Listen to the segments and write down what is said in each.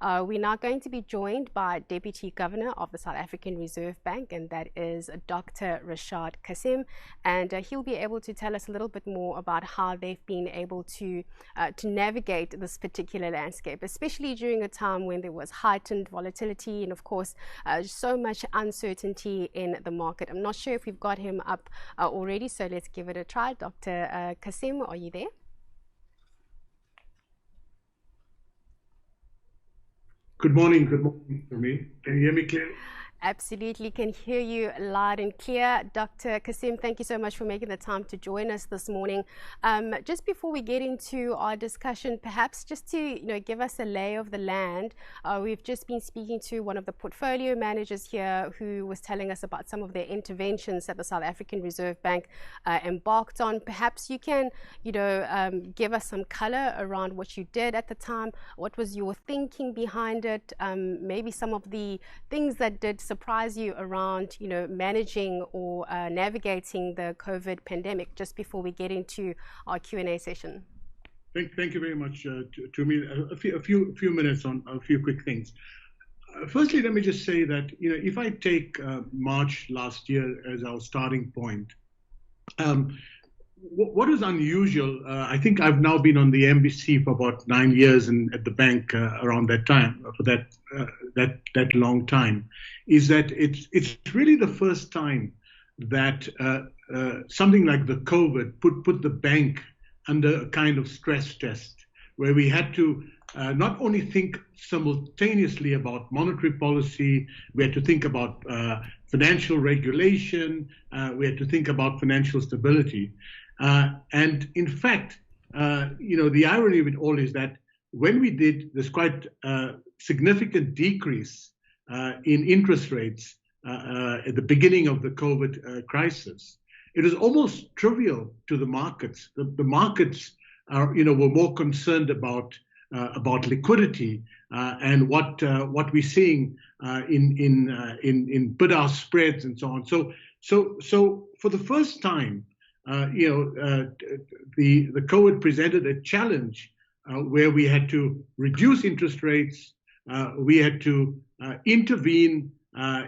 We're now going to be joined by Deputy Governor of the South African Reserve Bank, and that is Dr. Rashaad Cassim, and he'll be able to tell us a little bit more about how they've been able to navigate this particular landscape, especially during a time when there was heightened volatility and, of course, so much uncertainty in the market. I'm not sure if we've got him up already, so let's give it a try. Dr. Cassim, are you there? Good morning to me. Can you hear me clearly? Absolutely, can hear you loud and clear. Dr. Cassim, thank you so much for making the time to join us this morning. Just before we get into our discussion, perhaps just to give us a lay of the land, we've just been speaking to one of the portfolio managers here who was telling us about some of their interventions that the South African Reserve Bank embarked on. Perhaps you can give us some color around what you did at the time. What was your thinking behind it? Maybe some of the things that did surprise you around, managing or navigating the COVID pandemic, just before we get into our Q&A session. Thank you very much. To me, a few minutes on a few quick things. Firstly, let me just say that if I take March last year as our starting point, what is unusual, I think I've now been on the MPC for about 9 years and at the bank around that time, for that long time, is that it's really the first time that something like the COVID put the bank under a kind of stress test, where we had to not only think simultaneously about monetary policy, we had to think about financial regulation, we had to think about financial stability. And in fact, the irony of it all is that when we did this quite significant decrease in interest rates at the beginning of the COVID crisis, it was almost trivial to the markets. The markets were more concerned about liquidity and what we're seeing in bid-ask spreads and so on. So for the first time, the COVID presented a challenge where we had to reduce interest rates, we had to intervene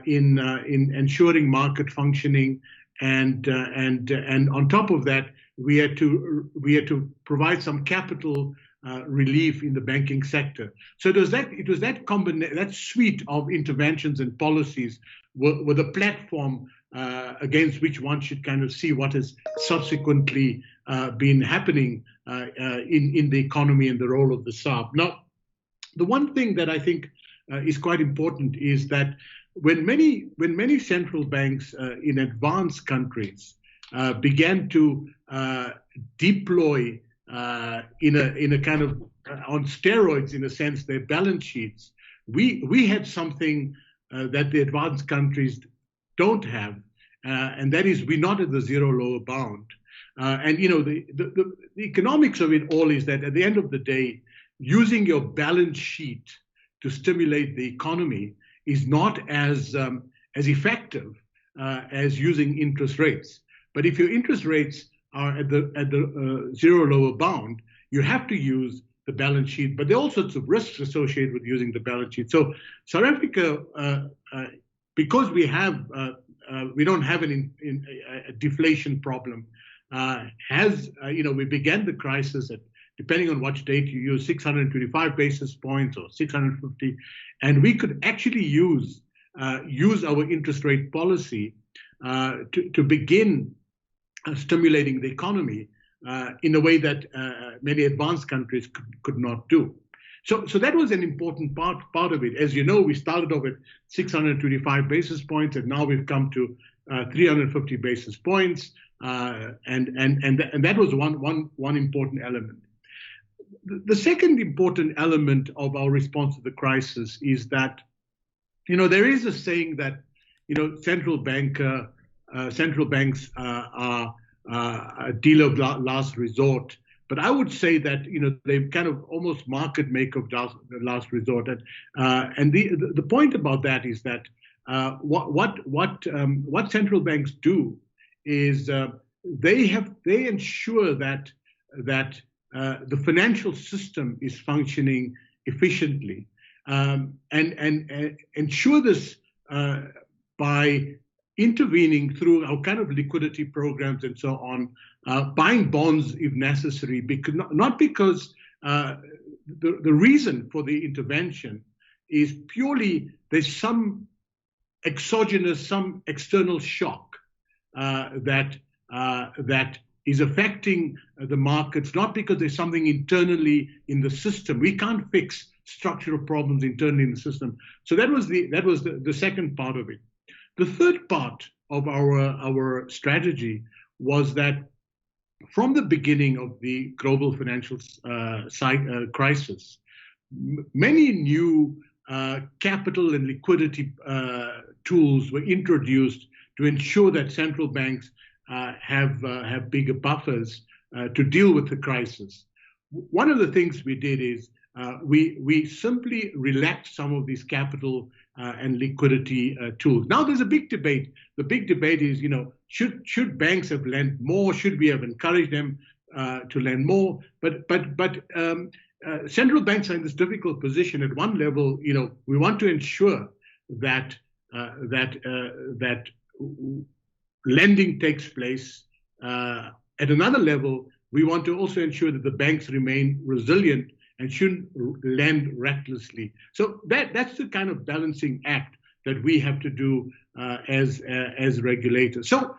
in ensuring market functioning, and on top of that, we had to provide some capital relief in the banking sector. So it was that suite of interventions and policies were the platform against which one should kind of see what has subsequently been happening in the economy and the role of the SARB. Now, the one thing that I think is quite important is that when many central banks in advanced countries began to deploy in a kind of on steroids, in a sense, their balance sheets, we had something that the advanced countries don't have, and that is we're not at the zero lower bound. And the economics of it all is that at the end of the day, using your balance sheet to stimulate the economy is not as effective as using interest rates. But if your interest rates are at the zero lower bound, you have to use the balance sheet. But there are all sorts of risks associated with using the balance sheet. So South Africa, because we don't have a deflation problem, we began the crisis at, depending on which date you use, 625 basis points or 650, and we could actually use our interest rate policy to begin stimulating the economy in a way that many advanced countries could not do. So that was an important part of it. As you know, we started off at 625 basis points, and now we've come to 350 basis points, and that was one important element. The second important element of our response to the crisis is that, there is a saying that, central banks are a deal of last resort. But I would say that, they're kind of almost market make of last resort. And the point about that is that what central banks do is they ensure that the financial system is functioning efficiently. and ensure this by intervening through our kind of liquidity programs and so on, buying bonds if necessary, because not because the reason for the intervention is purely there's some exogenous, some external shock that is affecting the markets, not because there's something internally in the system. We can't fix structural problems internally in the system. So that was the second part of it. The third part of our strategy was that from the beginning of the global financial crisis, many new capital and liquidity tools were introduced to ensure that central banks have bigger buffers to deal with the crisis. One of the things we did is we simply relaxed some of these capital and liquidity tools. Now there's a big debate. The big debate is, should banks have lent more? Should we have encouraged them to lend more? But central banks are in this difficult position. At one level, we want to ensure that lending takes place. At another level, we want to also ensure that the banks remain resilient and shouldn't lend recklessly. So that's the kind of balancing act that we have to do as regulators. So,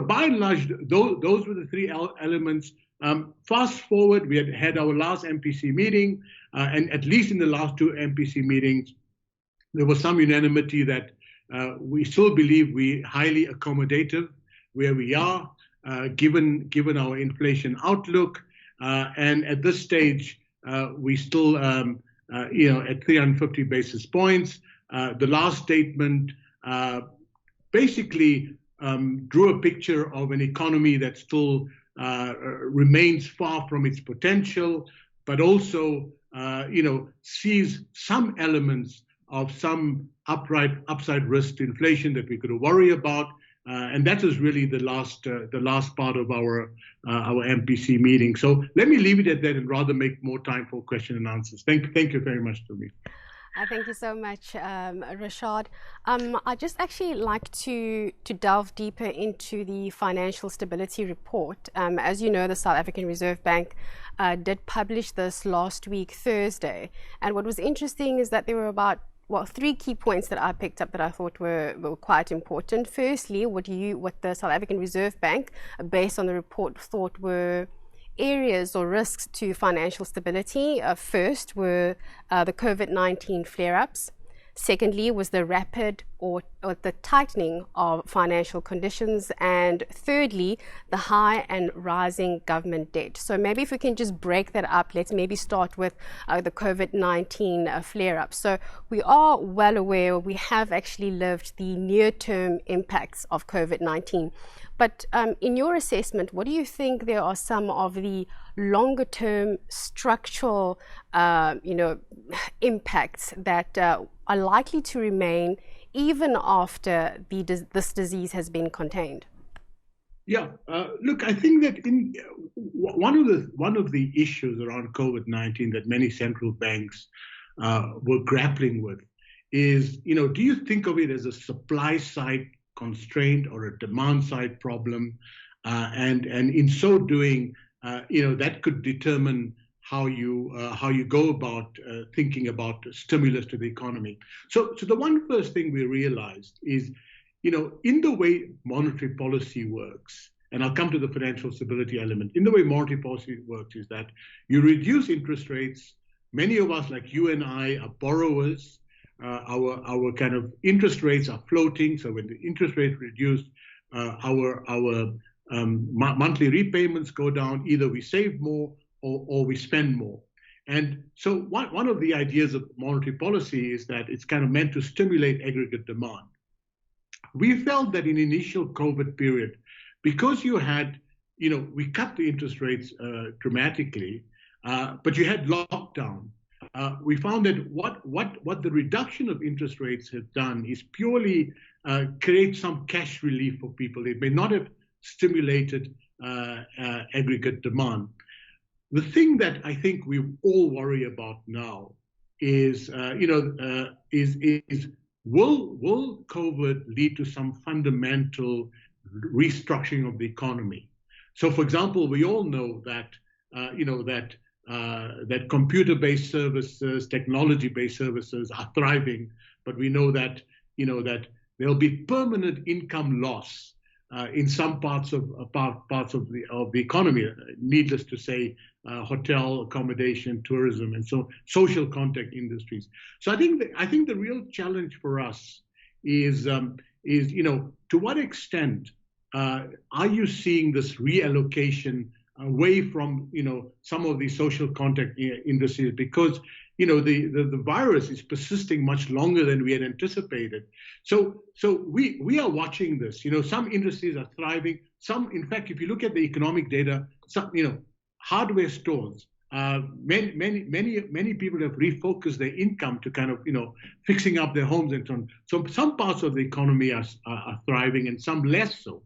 by and large, those were the three elements. Fast forward, we had our last MPC meeting, and at least in the last two MPC meetings, there was some unanimity that we still believe we're highly accommodative where we are, given our inflation outlook, and at this stage, we still, at 350 basis points. The last statement basically drew a picture of an economy that still remains far from its potential, but also, sees some elements of some upside risk to inflation that we could worry about. And that is really the last part of our MPC meeting. So let me leave it at that and rather make more time for question and answers. Thank you very much to me. Thank you so much, Rashad. I'd just actually like to delve deeper into the financial stability report. As you know, the South African Reserve Bank did publish this last week, Thursday. And what was interesting is that there were about three key points that I picked up that I thought were quite important. Firstly, what the South African Reserve Bank, based on the report, thought were areas or risks to financial stability. First were the COVID-19 flare-ups. Secondly was the rapid or the tightening of financial conditions. And thirdly, the high and rising government debt. So maybe if we can just break that up, let's maybe start with the COVID-19 flare-up. So we are well aware, we have actually lived the near-term impacts of COVID-19. But in your assessment, what do you think there are some of the longer-term structural, impacts that are likely to remain even after this disease has been contained? Yeah, look, I think that one of the issues around COVID-19 that many central banks were grappling with is, do you think of it as a supply side constraint or a demand side problem, and in so doing, that could determine how you go about thinking about stimulus to the economy. So the first thing we realized is, in the way monetary policy works, and I'll come to the financial stability element. In the way monetary policy works is that you reduce interest rates. Many of us, like you and I, are borrowers. Our kind of interest rates are floating. So when the interest rate reduced, our monthly repayments go down. Either we save more or we spend more. And so one of the ideas of monetary policy is that it's kind of meant to stimulate aggregate demand. We felt that in the initial COVID period, because you had, we cut the interest rates dramatically, but you had lockdown. We found that what the reduction of interest rates has done is purely create some cash relief for people. It may not have stimulated aggregate demand. The thing that I think we all worry about now is, will COVID lead to some fundamental restructuring of the economy? So, for example, we all know that, that computer-based services, technology-based services are thriving, but we know that, that there'll be permanent income loss in some parts of the economy. Needless to say, hotel, accommodation, tourism, and so social contact industries. So I think the real challenge for us is to what extent are you seeing this reallocation away from some of these social contact industries, because the virus is persisting much longer than we had anticipated. So we are watching this. Some industries are thriving. Some, in fact, if you look at the economic data, some hardware stores, many people have refocused their income to kind of fixing up their homes and so on. So some parts of the economy are thriving and some less so.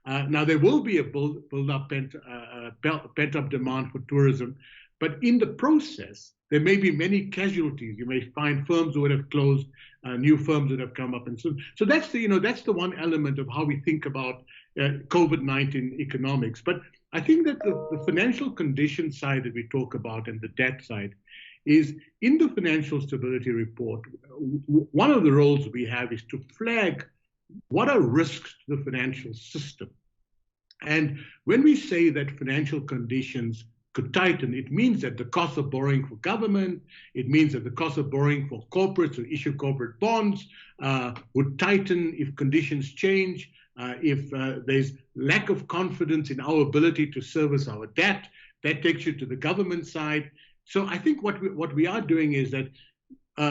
Now there will be a build-up pent-up demand for tourism, but in the process there may be many casualties. You may find firms who would have closed, new firms that have come up, and so that's the one element of how we think about COVID-19 economics. But I think that the financial condition side that we talk about and the debt side is in the financial stability report. One of the roles we have is to flag what are risks to the financial system. And when we say that financial conditions could tighten, it means that the cost of borrowing for government, it means that the cost of borrowing for corporates who issue corporate bonds would tighten if conditions change, if there's lack of confidence in our ability to service our debt. That takes you to the government side. So I think what we are doing is that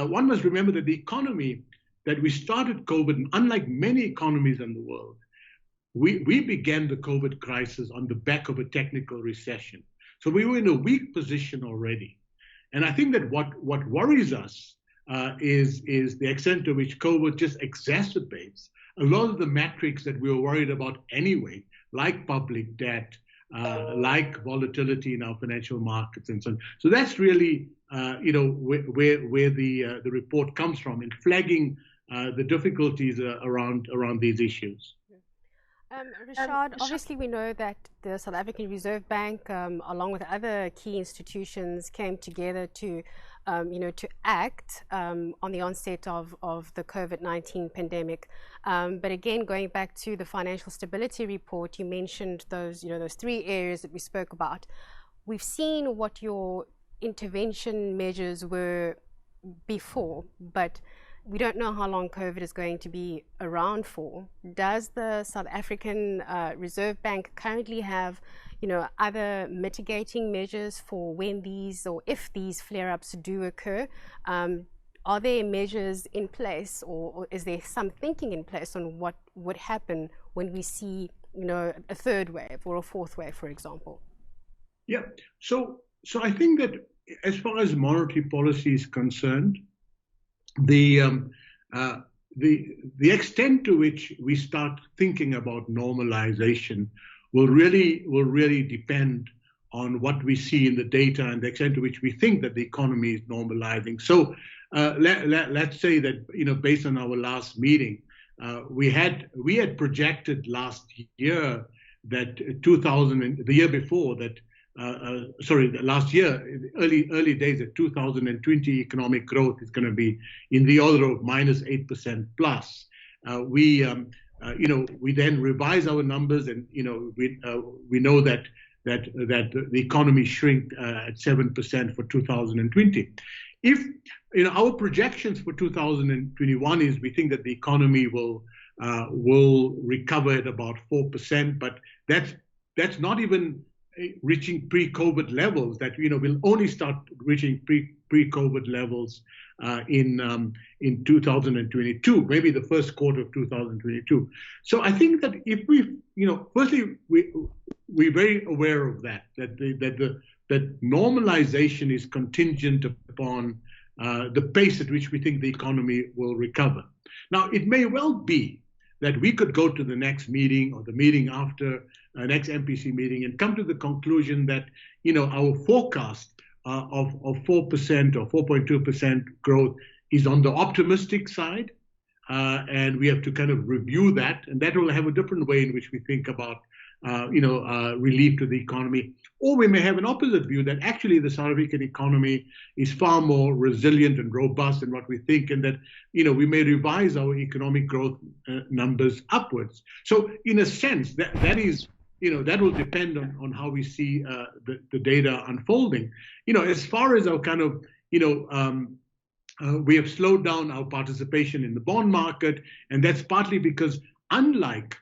one must remember that the economy that we started COVID, and unlike many economies in the world, we began the COVID crisis on the back of a technical recession. So we were in a weak position already. And I think that what worries us is the extent to which COVID just exacerbates a lot of the metrics that we were worried about anyway, like public debt, like volatility in our financial markets and so on. So that's really where the report comes from in flagging the difficulties around these issues. Rashad, obviously we know that the South African Reserve Bank, along with other key institutions, came together to act on the onset of the COVID-19 pandemic. But again, going back to the financial stability report, you mentioned those three areas that we spoke about. We've seen what your intervention measures were before, but we don't know how long COVID is going to be around for. Does the South African Reserve Bank currently have, other mitigating measures for when these or if these flare-ups do occur? Are there measures in place, or is there some thinking in place on what would happen when we see, a third wave or a fourth wave, for example? Yeah. So I think that as far as monetary policy is concerned, the extent to which we start thinking about normalization will really depend on what we see in the data and the extent to which we think that the economy is normalizing. So let's say that based on our last meeting, we had projected last year that the year before that. Last year, early days of 2020, economic growth is going to be in the order of -8% plus. We then revise our numbers, and we know that the economy shrink at 7% for 2020. If our projections for 2021 is we think that the economy will recover at about 4%, but that's not even reaching pre-COVID levels. That we'll only start reaching pre-COVID levels in 2022, maybe the first quarter of 2022. So I think that if we, firstly, we're very aware of that normalization is contingent upon the pace at which we think the economy will recover. Now, it may well be that we could go to the next meeting or the meeting after next MPC meeting and come to the conclusion that our forecast of 4% or 4.2% growth is on the optimistic side, and we have to kind of review that, and that will have a different way in which we think about relief to the economy. Or we may have an opposite view that actually the South African economy is far more resilient and robust than what we think, and that we may revise our economic growth numbers upwards. So in a sense, that is that will depend on how we see the data unfolding. As far as our kind of we have slowed down our participation in the bond market, and that's partly because unlike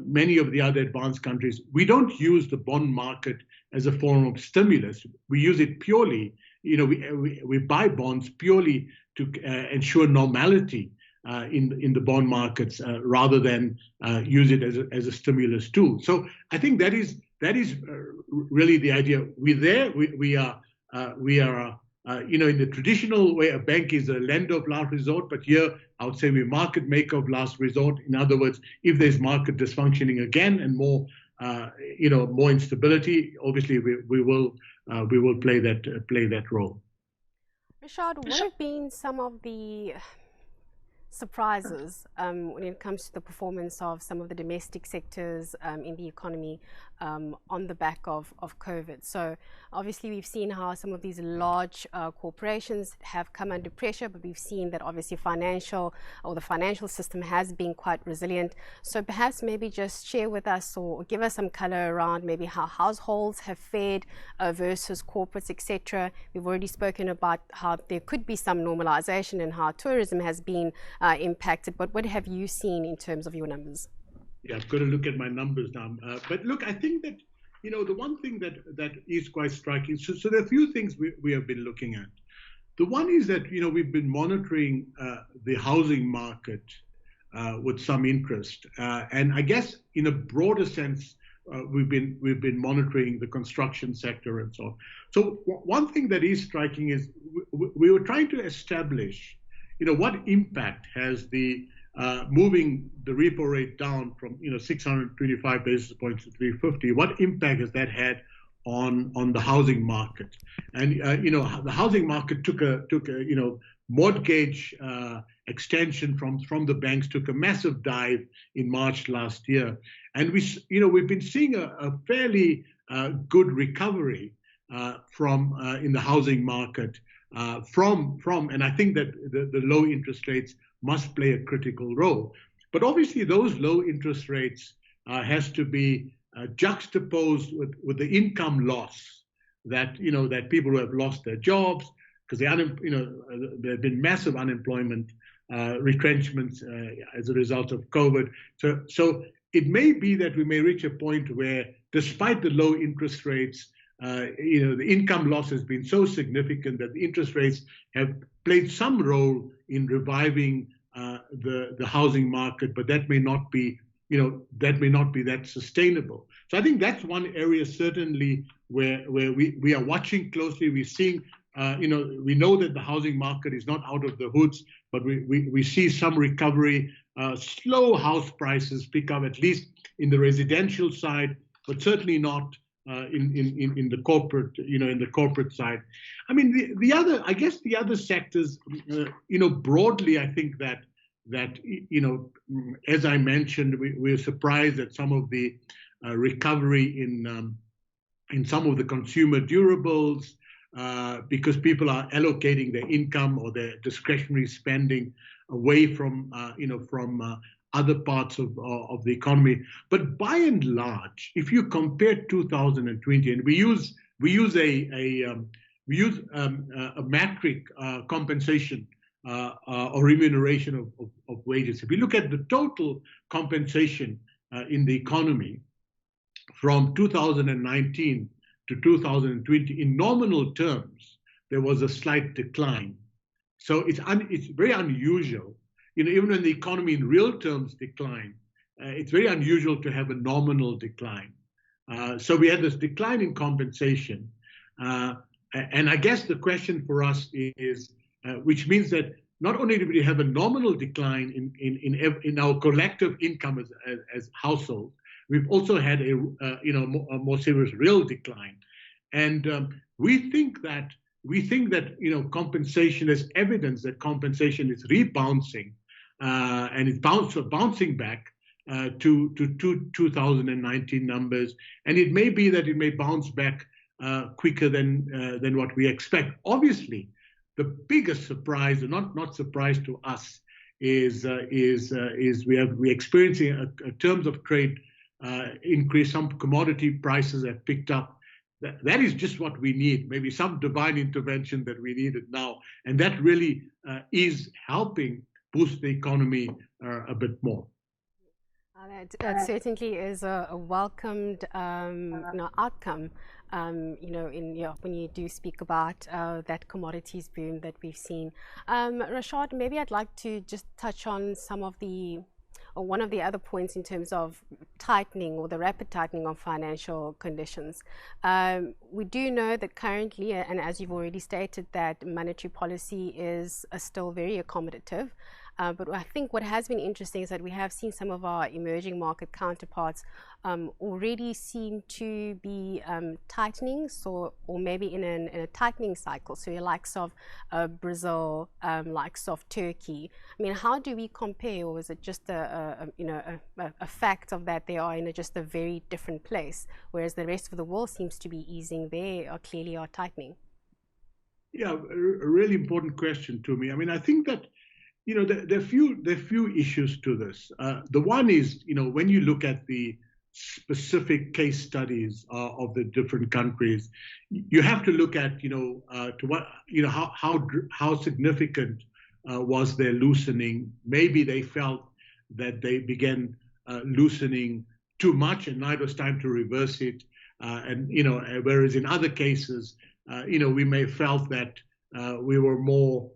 many of the other advanced countries, we don't use the bond market as a form of stimulus. We use it purely, we buy bonds purely to ensure normality in the bond markets rather than use it as a stimulus tool. So I think that is really the idea. We are in the traditional way, a bank is a lender of last resort, but here I would say we're market maker of last resort. In other words, if there's market dysfunctioning again and more instability, obviously we will play that role. Rashad, what have been some of the surprises when it comes to the performance of some of the domestic sectors in the economy on the back of COVID? So obviously we've seen how some of these large corporations have come under pressure, but we've seen that obviously the financial system has been quite resilient. So perhaps maybe just share with us or give us some color around maybe how households have fared versus corporates, etc. We've already spoken about how there could be some normalization and how tourism has been impacted, but what have you seen in terms of your numbers? Yeah, I've got to look at my numbers now. But look, I think that, the one thing that is quite striking, so there are a few things we have been looking at. The one is that, we've been monitoring the housing market with some interest. And I guess in a broader sense, we've been monitoring the construction sector and so on. So one thing that is striking is we were trying to establish what impact has the moving the repo rate down from 625 basis points to 350? What impact has that had on the housing market? And the housing market took a mortgage extension from the banks took a massive dive in March last year, and we've been seeing a fairly good recovery from in the housing market. And I think that the low interest rates must play a critical role. But obviously those low interest rates has to be juxtaposed with the income loss that people who have lost their jobs, because there have been massive unemployment retrenchments as a result of COVID. So it may be that we may reach a point where, despite the low interest rates, the income loss has been so significant that the interest rates have played some role in reviving the housing market, but that may not be that sustainable. So I think that's one area certainly where we are watching closely. We're seeing, we know that the housing market is not out of the woods, but we see some recovery. Slow house prices pick up, at least in the residential side, but certainly not in the corporate side. I mean, the other sectors, broadly, I think that as I mentioned, we're surprised at some of the recovery in some of the consumer durables because people are allocating their income or their discretionary spending away from other parts of the economy. But by and large, if you compare 2020, and we use a metric compensation or remuneration of wages. If you look at the total compensation in the economy from 2019 to 2020, in nominal terms, there was a slight decline. So it's very unusual. Even when the economy in real terms decline, it's very unusual to have a nominal decline. So we had this decline in compensation. And I guess the question for us is, which means that not only do we have a nominal decline in our collective income as households, we've also had a more serious real decline. And we think that compensation is evidence that compensation is rebounding, and it's bouncing back to 2019 numbers, and it may be that it may bounce back quicker than what we expect. Obviously, the biggest surprise, or not surprise to us, is we're experiencing a terms of trade increase. Some commodity prices have picked up. That is just what we need. Maybe some divine intervention that we needed now, and that really is helping boost the economy a bit more. That certainly is a welcomed outcome. When you do speak about that commodities boom that we've seen. Rashad, maybe I'd like to just touch on one of the other points in terms of tightening, or the rapid tightening of financial conditions. We do know that currently, and as you've already stated, that monetary policy is still very accommodative. But I think what has been interesting is that we have seen some of our emerging market counterparts already seem to be tightening, or maybe in a tightening cycle. So your likes of Brazil, likes of Turkey. I mean, how do we compare, or is it just a fact of that they are in just a very different place, whereas the rest of the world seems to be easing, they are clearly tightening? Yeah, a really important question to me. I mean, I think that there are few issues to this. The one is, when you look at the specific case studies of the different countries, you have to look at, how significant was their loosening. Maybe they felt that they began loosening too much, and now it was time to reverse it. Whereas in other cases, we may have felt that we were more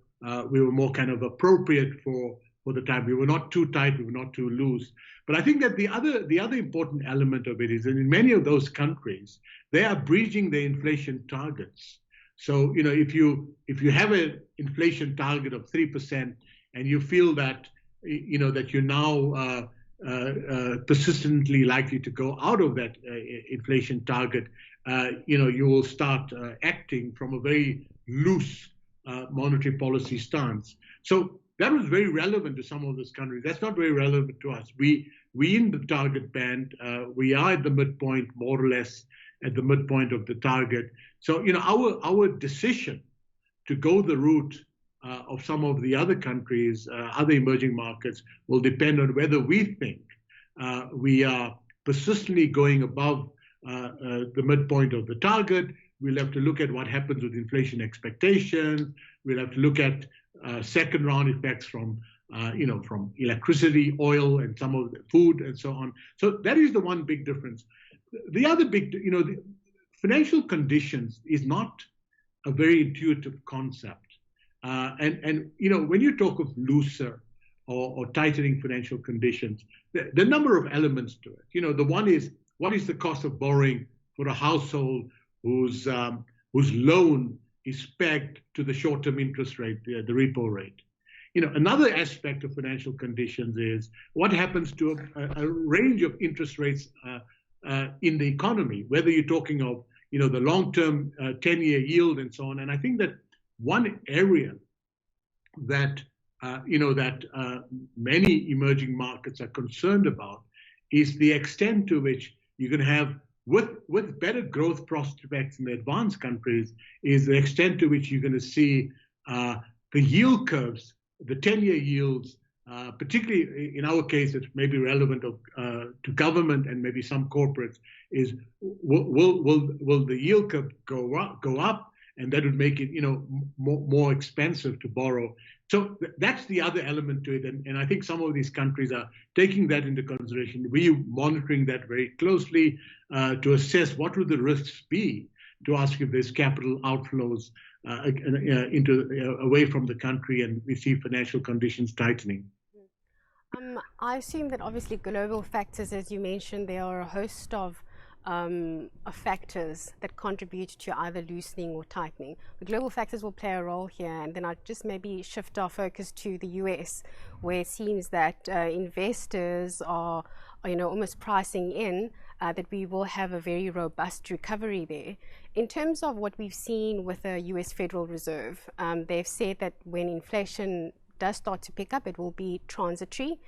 kind of appropriate for the time. We were not too tight, we were not too loose. But I think that the other important element of it is that in many of those countries, they are breaching their inflation targets. So, if you have an inflation target of 3% and you feel that, that you're now persistently likely to go out of that inflation target, you will start acting from a very loose monetary policy stance. So that was very relevant to some of those countries. That's not very relevant to us. We in the target band. We are at the midpoint, more or less at the midpoint of the target. So our decision to go the route of some of the other countries, other emerging markets, will depend on whether we think we are persistently going above the midpoint of the target. We'll have to look at what happens with inflation expectations. We'll have to look at second round effects from electricity, oil, and some of the food and so on. So that is the one big difference. The other big, the financial conditions is not a very intuitive concept. And when you talk of looser or tightening financial conditions, the number of elements to it. The one is, what is the cost of borrowing for a household whose loan is pegged to the short-term interest rate, the repo rate? Another aspect of financial conditions is what happens to a range of interest rates in the economy, whether you're talking of the long-term 10-year yield and so on. And I think that one area that many emerging markets are concerned about is the extent to which you can have, with better growth prospects in the advanced countries, is the extent to which you're going to see the yield curves, the 10-year yields, particularly in our case, it's maybe relevant to government and maybe some corporates, is will the yield curve go up, and that would make it more expensive to borrow. So that's the other element to it, and I think some of these countries are taking that into consideration. We're monitoring that very closely to assess what would the risks be to ask if there's capital outflows away from the country, and we see financial conditions tightening. I assume that obviously global factors, as you mentioned, there are a host of factors that contribute to either loosening or tightening. The global factors will play a role here, and then I'll just maybe shift our focus to the US, where it seems that investors are almost pricing in that we will have a very robust recovery there. in terms of what we've seen with the US Federal Reserve, they've said that when inflation does start to pick up, it will be transitory.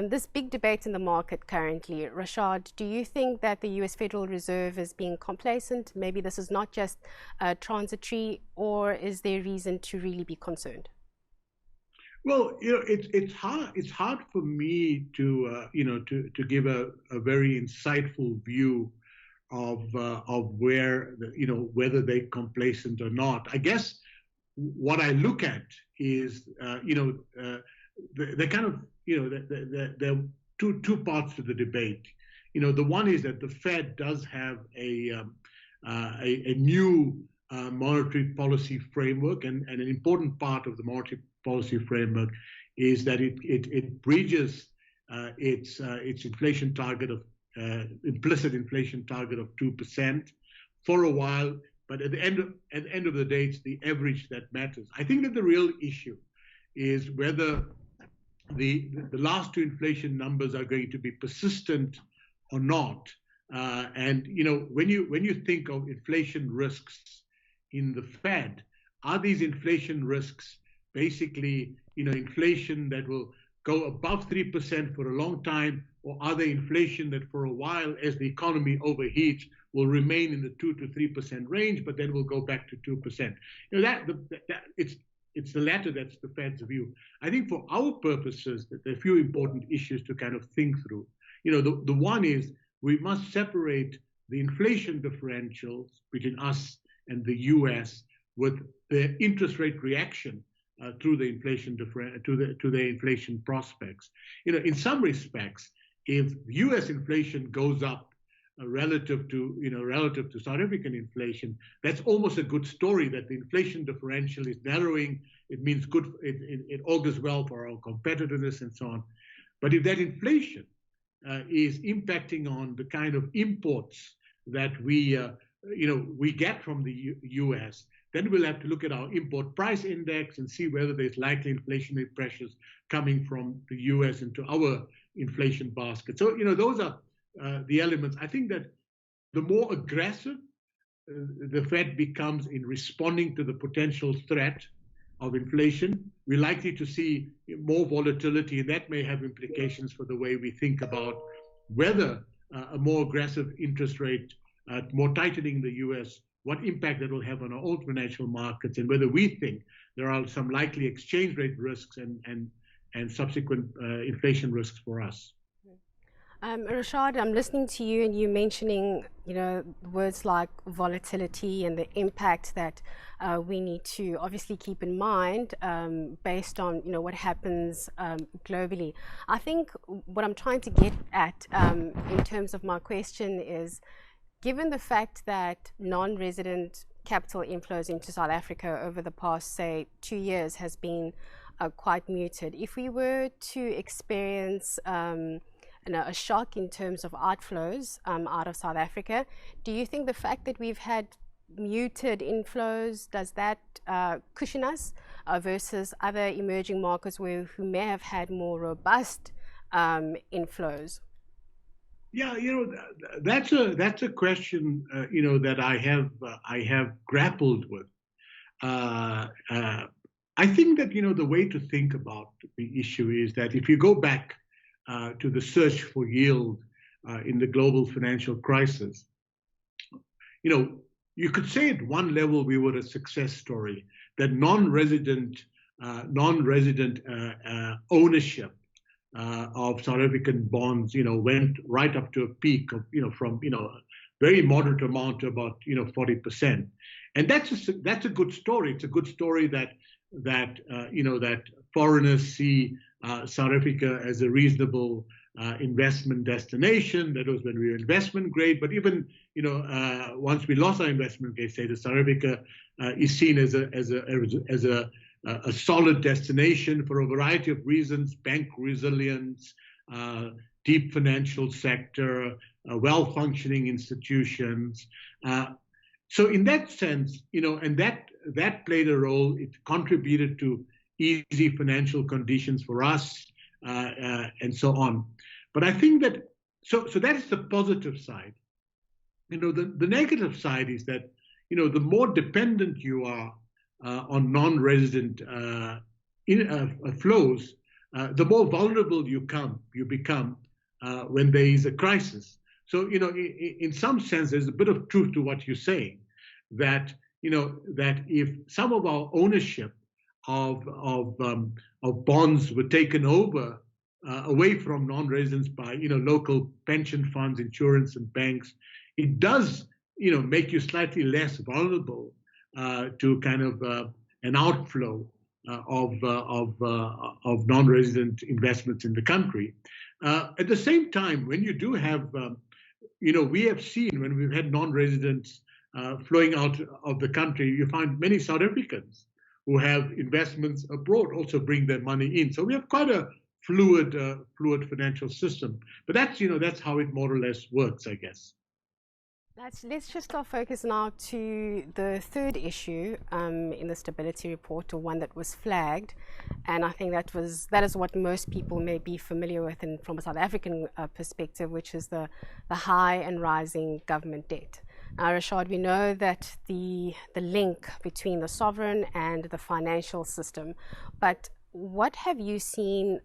This big debate in the market currently, Rashad, do you think that the US Federal Reserve is being complacent? Maybe this is not just transitory, or is there reason to really be concerned? Well, it's hard for me to to give a very insightful view of where whether they're complacent or not. I guess what I look at is the kind of there are two parts to the debate. The one is that the Fed does have a new monetary policy framework, and an important part of the monetary policy framework is that it bridges its inflation target of implicit inflation target of 2% for a while, but at the end of the day, it's the average that matters. I think that the real issue is whether the last two inflation numbers are going to be persistent or not. And when you think of inflation risks in the Fed, are these inflation risks basically inflation that will go above 3% for a long time, or are they inflation that for a while, as the economy overheats, will remain in the 2 to 3% range, but then will go back to 2%? It's the latter that's the Fed's view. I think for our purposes, there are a few important issues to kind of think through. The one is we must separate the inflation differentials between us and the US with the interest rate reaction through the inflation to the inflation prospects. In some respects, if US inflation goes up relative to South African inflation, that's almost a good story that the inflation differential is narrowing. It means good. It augurs well for our competitiveness and so on. But if that inflation is impacting on the kind of imports that we get from the US, then we'll have to look at our import price index and see whether there's likely inflationary pressures coming from the US into our inflation basket. So, those are the elements. I think that the more aggressive the Fed becomes in responding to the potential threat of inflation, we're likely to see more volatility, and that may have implications for the way we think about whether a more aggressive interest rate, more tightening in the US, what impact that will have on our own financial markets, and whether we think there are some likely exchange rate risks and subsequent inflation risks for us. Rashad, I'm listening to you and you mentioning, words like volatility and the impact that we need to obviously keep in mind based on, what happens globally. I think what I'm trying to get at in terms of my question is, given the fact that non-resident capital inflows into South Africa over the past, say, 2 years has been quite muted, if we were to experience a shock in terms of outflows out of South Africa, do you think the fact that we've had muted inflows, does that cushion us versus other emerging markets who may have had more robust inflows? Yeah, that's a question that I have grappled with. I think that the way to think about the issue is that if you go back to the search for yield in the global financial crisis, you could say at one level we were a success story, that non-resident ownership of South African bonds, went right up to a peak of, from very moderate amount to about 40%, and that's a good story. It's a good story that foreigners see South Africa as a reasonable investment destination. That was when we were investment grade, but even once we lost our investment grade status, South Africa is seen as a solid destination for a variety of reasons: bank resilience, deep financial sector, well-functioning institutions. So in that sense, and that played a role. It contributed to easy financial conditions for us, and so on. But I think that so that is the positive side. The negative side is that the more dependent you are on non-resident flows, the more vulnerable you become when there is a crisis. So, in some sense, there's a bit of truth to what you're saying, that that if some of our ownership of bonds were taken over away from non-residents by local pension funds, insurance, and banks, it does make you slightly less vulnerable to kind of an outflow of non-resident investments in the country. At the same time, when you do have, we have seen when we've had non-residents flowing out of the country, you find many South Africans who have investments abroad also bring their money in. So we have quite a fluid financial system. But that's how it more or less works, I guess. Let's just start focus now to the third issue in the stability report, or one that was flagged, and I think that is what most people may be familiar with, and from a South African perspective, which is the high and rising government debt. Now, Rashad, we know that the link between the sovereign and the financial system, but what have you seen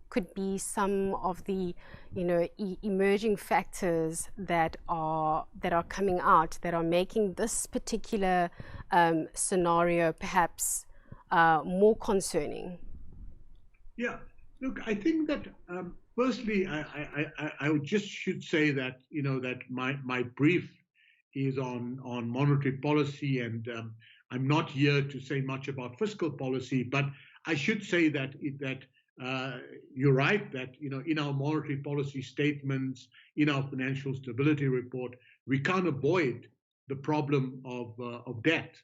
could be some of the emerging factors that are coming out that are making this particular scenario perhaps more concerning? Yeah, look, I think that firstly, I just should say that that my brief is on monetary policy, and I'm not here to say much about fiscal policy, but I should say that you're right that in our monetary policy statements, in our financial stability report, we can't avoid the problem of debt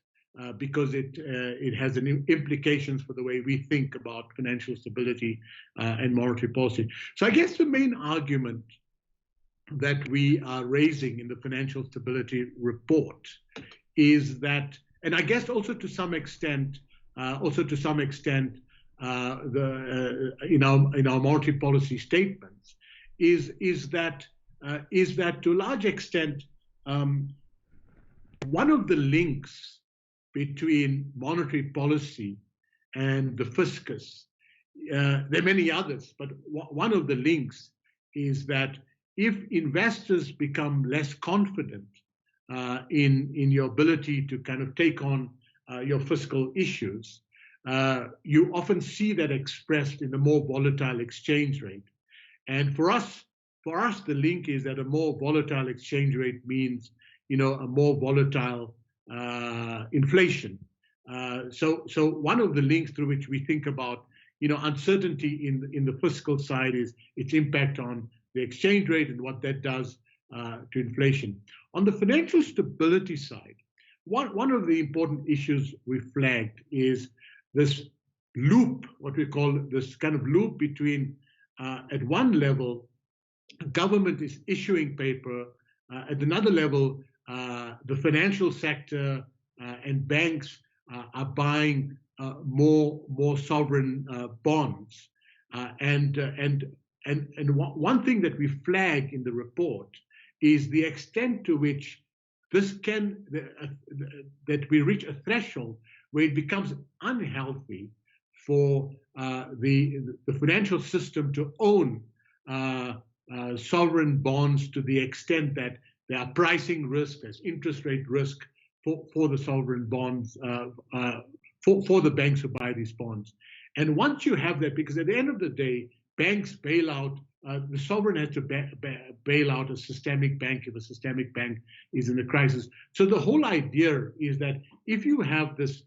because it has implications for the way we think about financial stability and monetary policy. So I guess the main argument that we are raising in the financial stability report is that, and I guess also to some extent, in our monetary policy statements, is that to a large extent one of the links between monetary policy and the fiscus. There are many others, but one of the links is that if investors become less confident in your ability to kind of take on your fiscal issues, you often see that expressed in a more volatile exchange rate. And for us, the link is that a more volatile exchange rate means, a more volatile inflation. So one of the links through which we think about, uncertainty in the fiscal side is its impact on the exchange rate and what that does to inflation. On the financial stability side, one of the important issues we flagged is this loop, what we call this kind of loop between, at one level, government is issuing paper, at another level, the financial sector and banks are buying more sovereign bonds. And one thing that we flag in the report is the extent to which that we reach a threshold where it becomes unhealthy for the financial system to own sovereign bonds to the extent that there are pricing risk, there's interest rate risk for the sovereign bonds, for the banks who buy these bonds. And once you have that, because at the end of the day, banks bail out, the sovereign has to bail out a systemic bank if a systemic bank is in a crisis. So the whole idea is that if you have this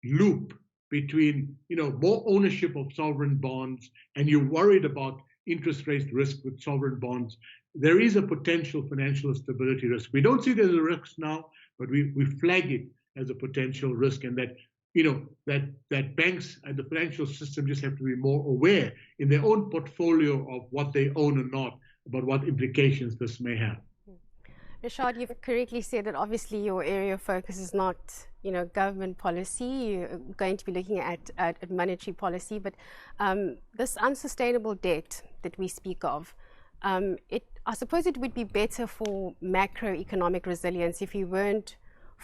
loop between, more ownership of sovereign bonds and you're worried about interest rate risk with sovereign bonds, there is a potential financial stability risk. We don't see it as a risk now, but we flag it as a potential risk, and that that banks and the financial system just have to be more aware in their own portfolio of what they own or not, about what implications this may have. Rashad, you've correctly said that obviously your area of focus is not, government policy. You're going to be looking at monetary policy, but this unsustainable debt that we speak of, I suppose it would be better for macroeconomic resilience if you weren't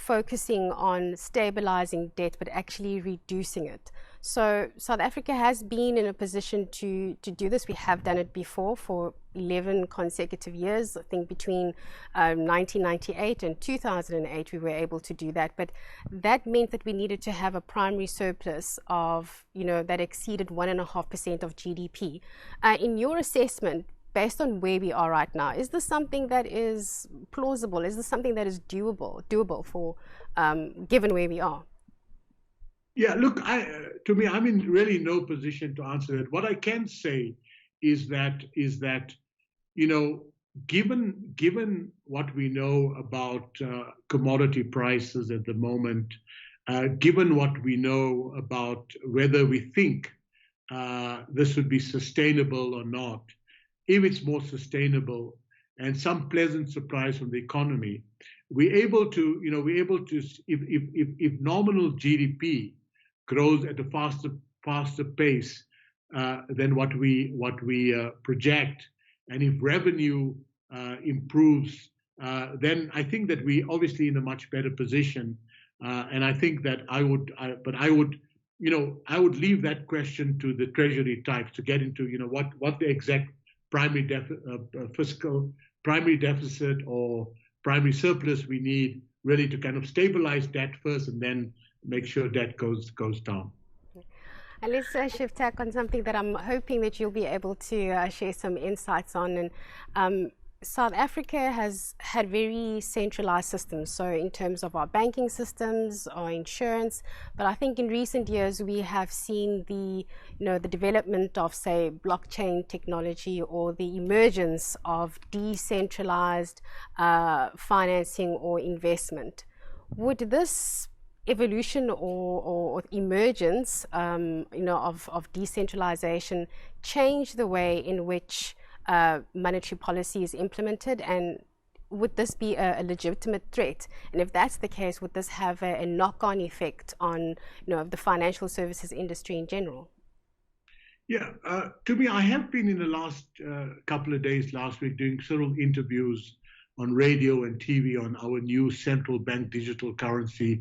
focusing on stabilizing debt, but actually reducing it. So South Africa has been in a position to do this. We have done it before for 11 consecutive years. I think between 1998 and 2008, we were able to do that. But that meant that we needed to have a primary surplus of, that exceeded 1.5% of GDP. In your assessment, based on where we are right now, is this something that is plausible? Is this something that is doable for, given where we are? Yeah, look, to me, I'm in really no position to answer that. What I can say is that given what we know about commodity prices at the moment, given what we know about whether we think this would be sustainable or not, if it's more sustainable, and some pleasant surprise from the economy, we're able to, if nominal GDP grows at a faster pace than what we project, and if revenue improves, then I think that we obviously in a much better position. And I think that I would leave that question to the Treasury types to get into, what the exact primary deficit or primary surplus we need really to kind of stabilize debt first and then make sure debt goes down. And let's shift tack on something that I'm hoping that you'll be able to share some insights on. And South Africa has had very centralized systems, so in terms of our banking systems, our insurance, but I think in recent years we have seen the development of, say, blockchain technology or the emergence of decentralized financing or investment. Would this evolution or emergence of decentralization change the way in which monetary policy is implemented, and would this be a legitimate threat? And if that's the case, would this have a knock-on effect on the financial services industry in general? Yeah, to me, I have been in the last couple of days last week doing several interviews on radio and TV on our new central bank digital currency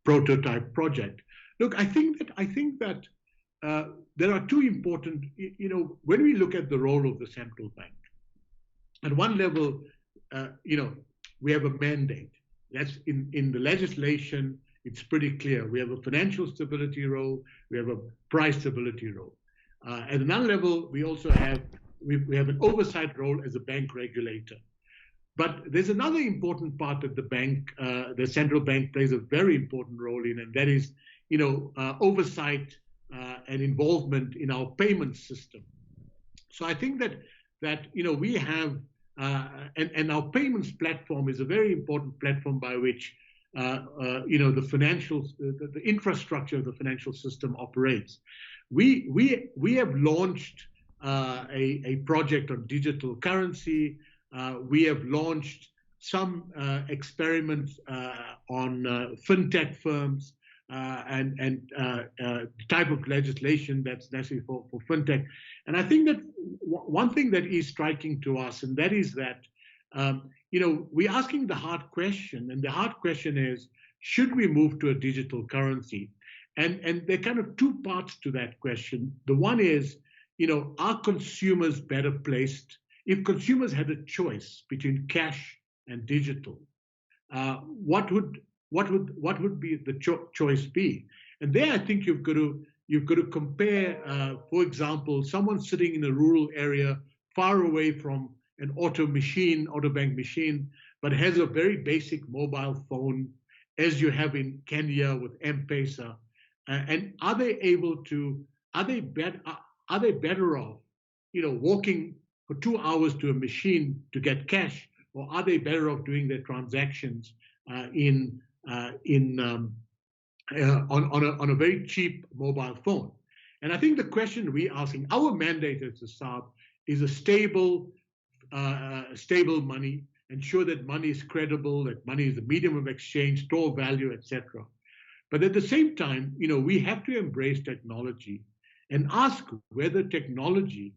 prototype project. Look, I think that there are two important, when we look at the role of the central bank, at one level, we have a mandate. That's in the legislation, it's pretty clear. We have a financial stability role, we have a price stability role. At another level, we also have an oversight role as a bank regulator. But there's another important part that the central bank plays a very important role in, and that is, oversight and involvement in our payment system. So I think that we have, and our payments platform is a very important platform by which, the infrastructure of the financial system operates. We have launched a project on digital currency. We have launched some experiments on fintech firms and the type of legislation that's necessary for fintech. And I think that one thing that is striking to us, and that is that, we're asking the hard question, and the hard question is, should we move to a digital currency? And there are kind of two parts to that question. The one is, are consumers better placed? If consumers had a choice between cash and digital, what would be the choice be? And there, I think you've got to compare, for example, someone sitting in a rural area far away from an auto bank machine, but has a very basic mobile phone, as you have in Kenya with M-Pesa. And are they better off, walking for 2 hours to a machine to get cash, or are they better off doing their transactions on a very cheap mobile phone? And I think the question we're asking, our mandate as the SARB is a stable money, ensure that money is credible, that money is the medium of exchange, store value, etc. But at the same time, we have to embrace technology and ask whether technology,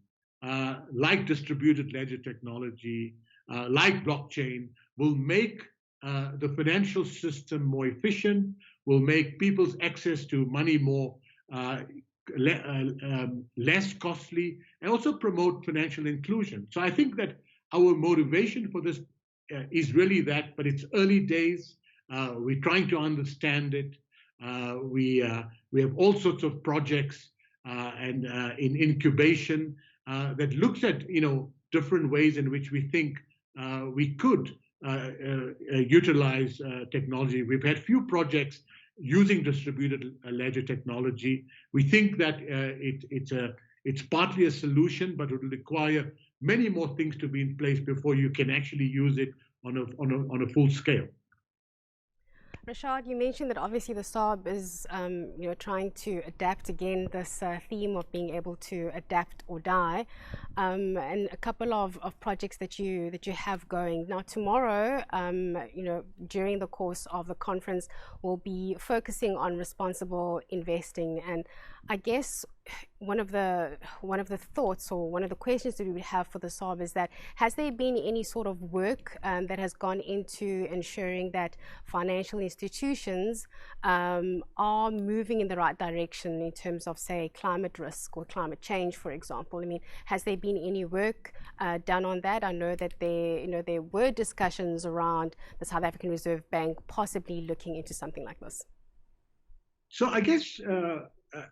like distributed ledger technology, like blockchain, will make the financial system more efficient, will make people's access to money more less costly, and also promote financial inclusion. So I think that our motivation for this is really that, but it's early days. We're trying to understand it. We have all sorts of projects and in incubation that looks at different ways in which we think we could utilize technology. We've had few projects using distributed ledger technology. We think that it's partly a solution, but it will require many more things to be in place before you can actually use it on a full scale. Rashad, you mentioned that obviously the SARB is trying to adapt again this theme of being able to adapt or die, and a couple of projects that you have going. Now tomorrow, during the course of the conference, we'll be focusing on responsible investing, and I guess one of the thoughts or one of the questions that we would have for the SARB is that, has there been any sort of work that has gone into ensuring that financial institutions are moving in the right direction in terms of, say, climate risk or climate change, for example? I mean, has there been any work done on that? I know that there were discussions around the South African Reserve Bank possibly looking into something like this. So I guess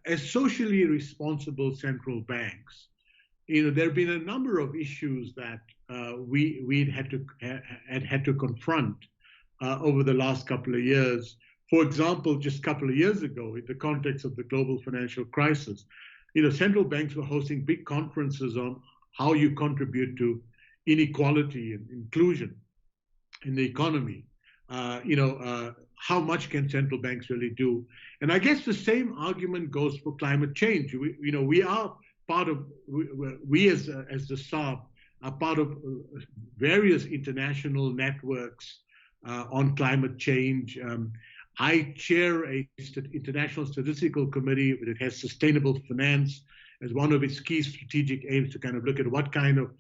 as socially responsible central banks, there have been a number of issues that we had to confront over the last couple of years. For example, just a couple of years ago, in the context of the global financial crisis, central banks were hosting big conferences on how you contribute to inequality and inclusion in the economy. How much can central banks really do? And I guess the same argument goes for climate change. We are part of, we as the SARB are part of various international networks on climate change. I chair a international statistical committee that has sustainable finance as one of its key strategic aims, to kind of look at what kind of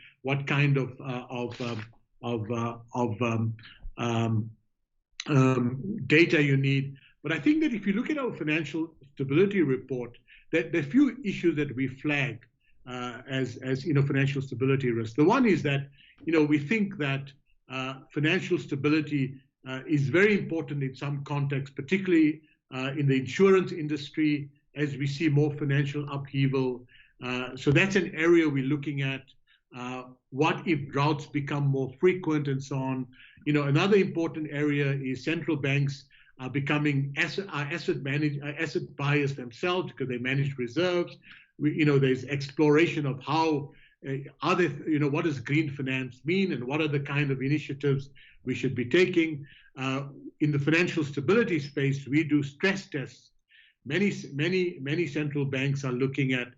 data you need. But I think that if you look at our financial stability report, there are a few issues that we flag as financial stability risks. The one is that we think that financial stability is very important in some contexts, particularly in the insurance industry, as we see more financial upheaval. So that's an area we're looking at. What if droughts become more frequent and so on? Another important area is central banks are becoming asset biased themselves because they manage reserves. There's exploration of how what does green finance mean, and what are the kind of initiatives we should be taking. In the financial stability space, we do stress tests. Many central banks are looking at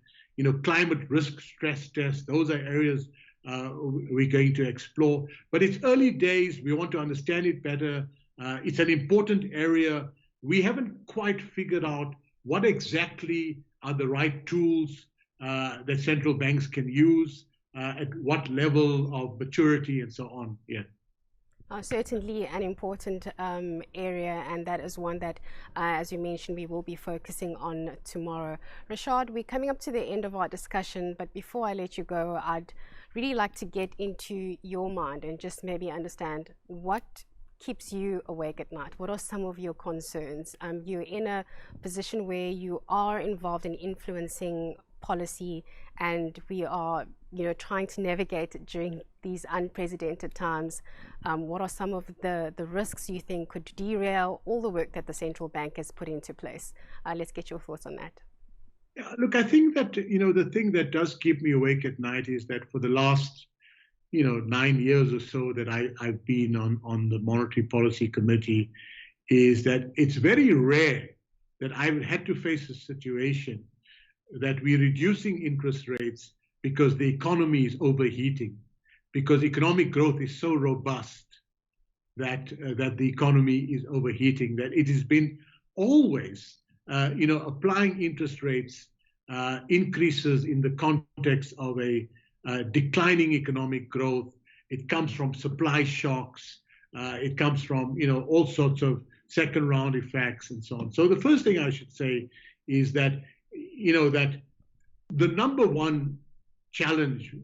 climate risk stress tests. Those are areas we're going to explore. But it's early days. We want to understand it better. It's an important area. We haven't quite figured out what exactly are the right tools that central banks can use, at what level of maturity and so on. Yeah. Certainly an important area, and that is one that, as you mentioned, we will be focusing on tomorrow. Rashad, we're coming up to the end of our discussion, but before I let you go, I'd really like to get into your mind and just maybe understand what keeps you awake at night. What are some of your concerns? You're in a position where you are involved in influencing policy, and we are trying to navigate during these unprecedented times. What are some of the risks you think could derail all the work that the central bank has put into place? Let's get your thoughts on that. Yeah, look, I think that the thing that does keep me awake at night is that for the last 9 years or so that I've been on the Monetary Policy Committee, is that it's very rare that I've had to face a situation that we're reducing interest rates because the economy is overheating, because economic growth is so robust that the economy is overheating, that it has been always, applying interest rates increases in the context of a declining economic growth. It comes from supply shocks. It comes from, all sorts of second round effects and so on. So the first thing I should say is that, that the number one challenge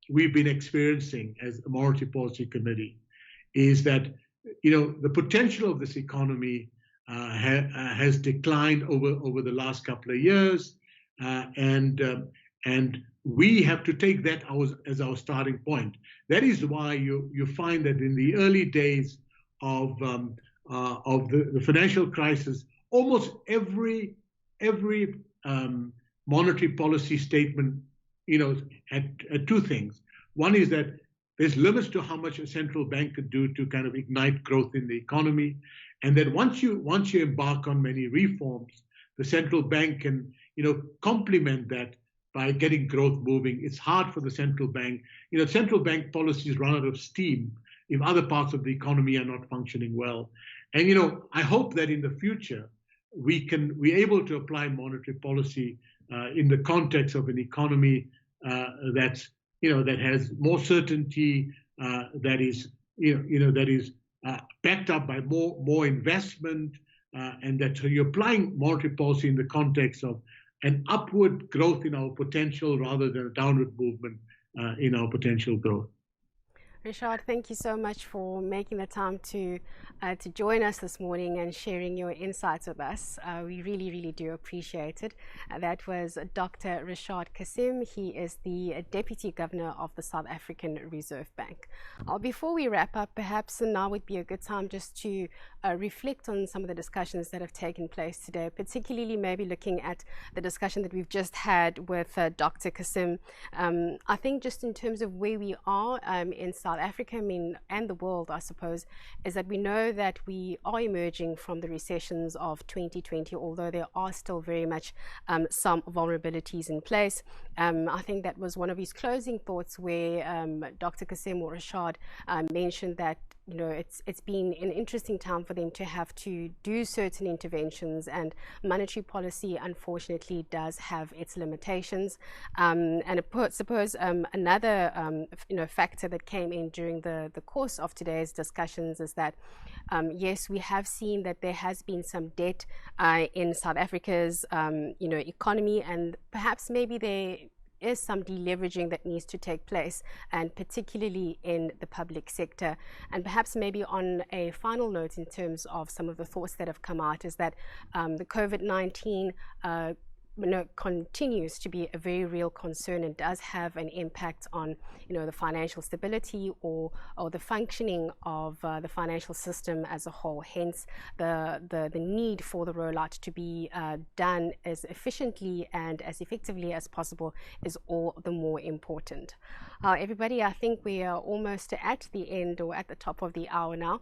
we've been experiencing as a Monetary Policy Committee is that, the potential of this economy has declined over the last couple of years, and we have to take that as our starting point. That is why you find that in the early days of the financial crisis, almost every monetary policy statement, had two things. One is that there's limits to how much a central bank could do to kind of ignite growth in the economy, and that once you embark on many reforms, the central bank can complement that by getting growth moving. It's hard for the central bank. Central bank policies run out of steam if other parts of the economy are not functioning well. And I hope that in the future we're able to apply monetary policy in the context of an economy that has more certainty, that is backed up by more investment, and that you're applying monetary policy in the context of an upward growth in our potential rather than a downward movement in our potential growth. Rashad, thank you so much for making the time to join us this morning and sharing your insights with us. We really, really do appreciate it. That was Dr. Rashaad Cassim. He is the Deputy Governor of the South African Reserve Bank. Before we wrap up, perhaps now would be a good time just to reflect on some of the discussions that have taken place today, particularly maybe looking at the discussion that we've just had with Dr. Cassim. I think just in terms of where we are in South Africa, and the world, I suppose, is that we know that we are emerging from the recessions of 2020, although there are still very much some vulnerabilities in place. I think that was one of his closing thoughts where Dr. Cassim or Rashad mentioned that it's been an interesting time for them to have to do certain interventions, and monetary policy unfortunately does have its limitations. And I suppose another factor that came in during the course of today's discussions is that yes, we have seen that there has been some debt in South Africa's economy, and perhaps maybe there is some deleveraging that needs to take place, and particularly in the public sector. And perhaps maybe on a final note in terms of some of the thoughts that have come out is that the COVID-19 continues to be a very real concern and does have an impact on the financial stability or the functioning of the financial system as a whole. Hence the need for the rollout to be done as efficiently and as effectively as possible is all the more important. Everybody, I think we are almost at the end or at the top of the hour now.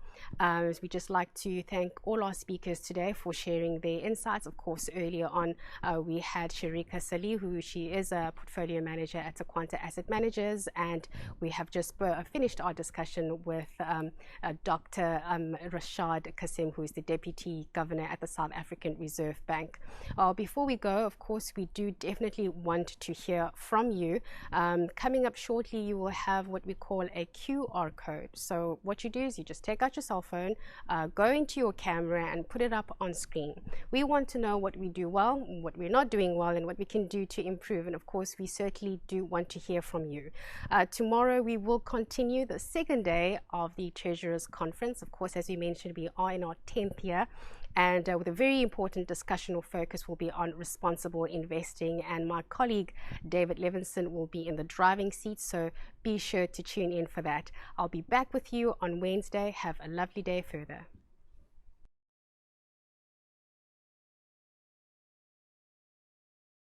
We just like to thank all our speakers today for sharing their insights. Of course, earlier on we had Sharika Salih, who she is a portfolio manager at Aquanta Asset Managers, and we have just finished our discussion with Dr. Rashaad Cassim, who is the Deputy Governor at the South African Reserve Bank. Before we go, of course, we do definitely want to hear from you. Coming up shortly, you will have what we call a QR code. So what you do is you just take out your cell phone, go into your camera and put it up on screen. We want to know what we do well, what we're not doing well, and what we can do to improve. And of course, we certainly do want to hear from you. Tomorrow, we will continue the second day of the Treasurers Conference. Of course, as we mentioned, we are in our 10th year. And with a very important discussion or focus will be on responsible investing. And my colleague, David Levinson, will be in the driving seat. So be sure to tune in for that. I'll be back with you on Wednesday. Have a lovely day further.